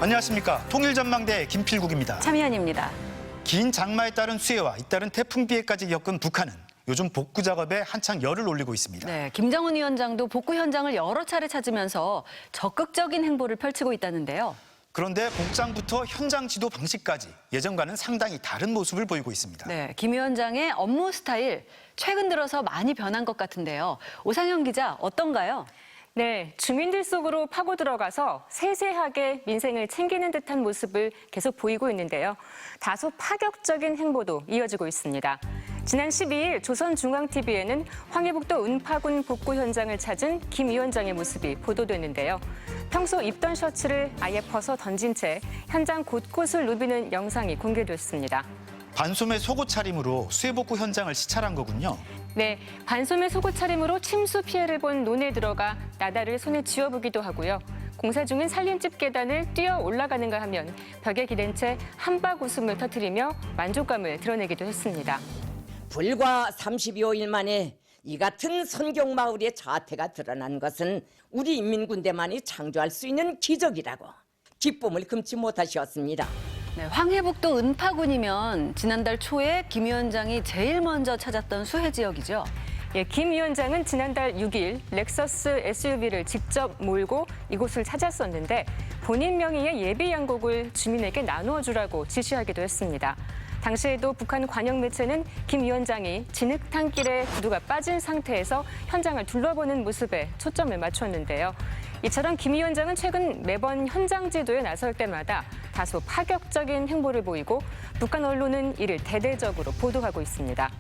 안녕하십니까. 통일전망대 김필국입니다. 차미연입니다. 긴 장마에 따른 수해와 잇따른 태풍 피해까지 겪은 북한은 요즘 복구 작업에 한창 열을 올리고 있습니다. 네, 김정은 위원장도 복구 현장을 여러 차례 찾으면서 적극적인 행보를 펼치고 있다는데요. 그런데 복장부터 현장 지도 방식까지 예전과는 상당히 다른 모습을 보이고 있습니다. 네, 김 위원장의 업무 스타일 최근 들어서 많이 변한 것 같은데요. 오상영 기자, 어떤가요? 네, 주민들 속으로 파고 들어가서 세세하게 민생을 챙기는 듯한 모습을 계속 보이고 있는데요. 다소 파격적인 행보도 이어지고 있습니다. 지난 12일 조선중앙TV에는 황해북도 은파군 복구 현장을 찾은 김 위원장의 모습이 보도됐는데요. 평소 입던 셔츠를 아예 벗어 던진 채 현장 곳곳을 누비는 영상이 공개됐습니다. 반소매 속옷 차림으로 수해 복구 현장을 시찰한 거군요. 네, 반소매 속옷 차림으로 침수 피해를 본 논에 들어가 나다를 손에 쥐어보기도 하고요. 공사 중인 살림집 계단을 뛰어 올라가는가 하면 벽에 기댄 채 한박 웃음을 터뜨리며 만족감을 드러내기도 했습니다. 불과 32일 만에 이 같은 선경마을의 자태가 드러난 것은 우리 인민군대만이 창조할 수 있는 기적이라고 기쁨을 금치 못하셨습니다. 네, 황해북도 은파군이면 지난달 초에 김 위원장이 제일 먼저 찾았던 수해 지역이죠. 예, 김 위원장은 지난달 6일 렉서스 SUV를 직접 몰고 이곳을 찾았었는데 본인 명의의 예비 양곡을 주민에게 나누어 주라고 지시하기도 했습니다. 당시에도 북한 관영 매체는 김 위원장이 진흙탕길에 구두가 빠진 상태에서 현장을 둘러보는 모습에 초점을 맞췄는데요. 이처럼 김 위원장은 최근 매번 현장 지도에 나설 때마다 다소 파격적인 행보를 보이고 북한 언론은 이를 대대적으로 보도하고 있습니다.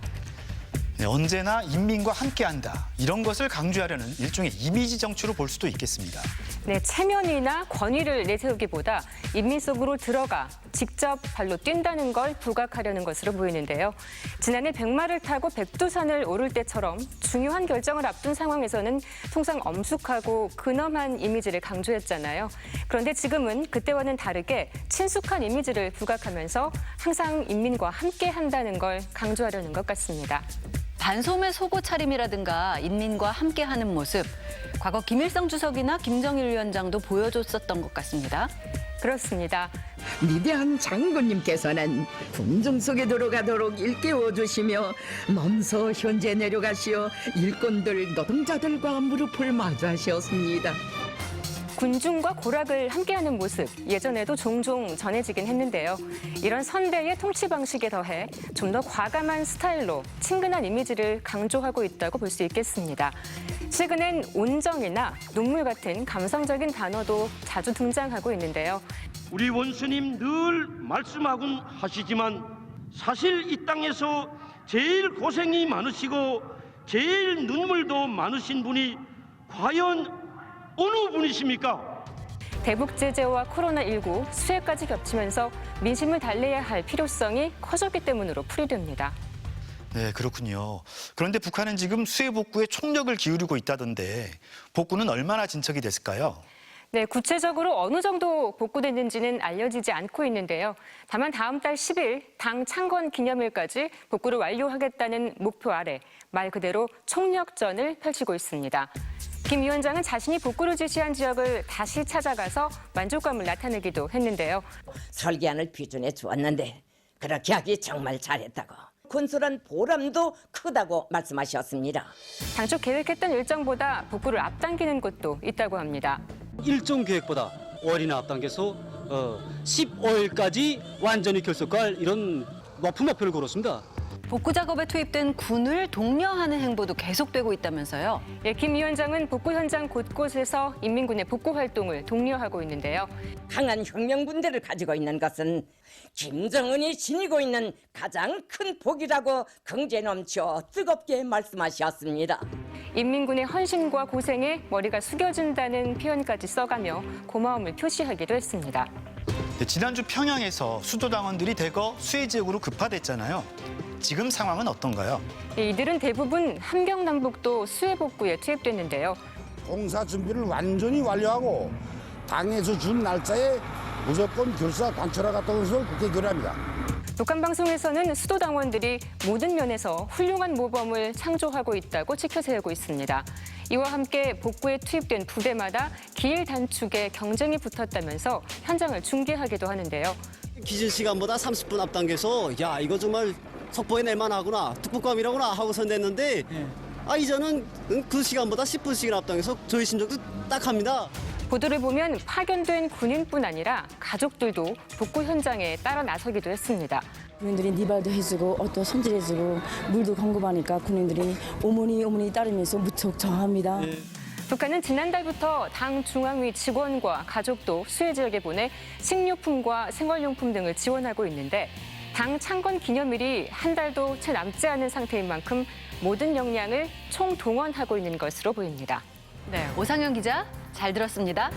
네, 언제나 인민과 함께한다. 이런 것을 강조하려는 일종의 이미지 정치로 볼 수도 있겠습니다. 네, 체면이나 권위를 내세우기보다 인민 속으로 들어가 직접 발로 뛴다는 걸 부각하려는 것으로 보이는데요. 지난해 백마를 타고 백두산을 오를 때처럼 중요한 결정을 앞둔 상황에서는 통상 엄숙하고 근엄한 이미지를 강조했잖아요. 그런데 지금은 그때와는 다르게 친숙한 이미지를 부각하면서 항상 인민과 함께 한다는 걸 강조하려는 것 같습니다. 반소매 속옷 차림이라든가 인민과 함께하는 모습, 과거 김일성 주석이나 김정일 위원장도 보여줬었던 것 같습니다. 그렇습니다. 위대한 장군님께서는 궁중 속에 들어가도록 일깨워 주시며 먼저 현재 내려가시어 일꾼들 노동자들과 무릎을 마주하셨습니다. 군중과 고락을 함께하는 모습, 예전에도 종종 전해지긴 했는데요. 이런 선대의 통치 방식에 더해 좀 더 과감한 스타일로 친근한 이미지를 강조하고 있다고 볼 수 있겠습니다. 최근엔 온정이나 눈물 같은 감성적인 단어도 자주 등장하고 있는데요. 우리 원수님 늘 말씀하곤 하시지만 사실 이 땅에서 제일 고생이 많으시고 제일 눈물도 많으신 분이 과연 어느 분이십니까? 대북 제재와 코로나19, 수해까지 겹치면서 민심을 달래야 할 필요성이 커졌기 때문으로 풀이됩니다. 네, 그렇군요. 그런데 북한은 지금 수해 복구에 총력을 기울이고 있다던데 복구는 얼마나 진척이 됐을까요? 네, 구체적으로 어느 정도 복구됐는지는 알려지지 않고 있는데요. 다만 다음 달 10일 당 창건 기념일까지 복구를 완료하겠다는 목표 아래 말 그대로 총력전을 펼치고 있습니다. 김 위원장은 자신이 복구를 지시한 지역을 다시 찾아가서 만족감을 나타내기도 했는데요. 설계안을 비준해 주었는데 그렇게 하기 정말 잘했다고. 건설한 보람도 크다고 말씀하셨습니다. 당초 계획했던 일정보다 복구를 앞당기는 곳도 있다고 합니다. 일정 계획보다 월이나 앞당겨서 15일까지 완전히 결속할 이런 높은 목표를 걸었습니다. 복구 작업에 투입된 군을 독려하는 행보도 계속되고 있다면서요. 예, 김 위원장은 복구 현장 곳곳에서 인민군의 복구 활동을 독려하고 있는데요. 강한 혁명군대를 가지고 있는 것은 김정은이 지니고 있는 가장 큰 복이라고 긍지에 넘쳐 뜨겁게 말씀하셨습니다. 인민군의 헌신과 고생에 머리가 숙여진다는 표현까지 써가며 고마움을 표시하기도 했습니다. 네, 지난주 평양에서 수도 당원들이 대거 수해 지역으로 급파됐잖아요. 지금 상황은 어떤가요? 이들은 대부분 함경남북도 수해 복구에 투입됐는데요. 공사 준비를 완전히 완료하고 당에서 준 날짜에 무조건 결사 관철하 갔다 온 것을 국회에 결의합니다. 북한 방송에서는 수도 당원들이 모든 면에서 훌륭한 모범을 창조하고 있다고 치켜세우고 있습니다. 이와 함께 복구에 투입된 부대마다 기일 단축에 경쟁이 붙었다면서 현장을 중계하기도 하는데요. 기준 시간보다 30분 앞당겨서 야 이거 정말 속보에 낼만 하구나 특북감이라구나 하고서 냈는데 이제는 그 시간보다 10분씩 앞당겨서 저희 심정도 딱합니다. 보도를 보면 파견된 군인뿐 아니라 가족들도 복구 현장에 따라 나서기도 했습니다. 군인들이 니발도 해주고 옷도 손질해주고 물도 공급하니까 군인들이 어머니 따르면서 무척 좋아합니다. 북한은 지난달부터 당 중앙위 직원과 가족도 수해 지역에 보내 식료품과 생활용품 등을 지원하고 있는데 당 창건 기념일이 한 달도 채 남지 않은 상태인 만큼 모든 역량을 총동원하고 있는 것으로 보입니다. 네, 오상현 기자 잘 들었습니다.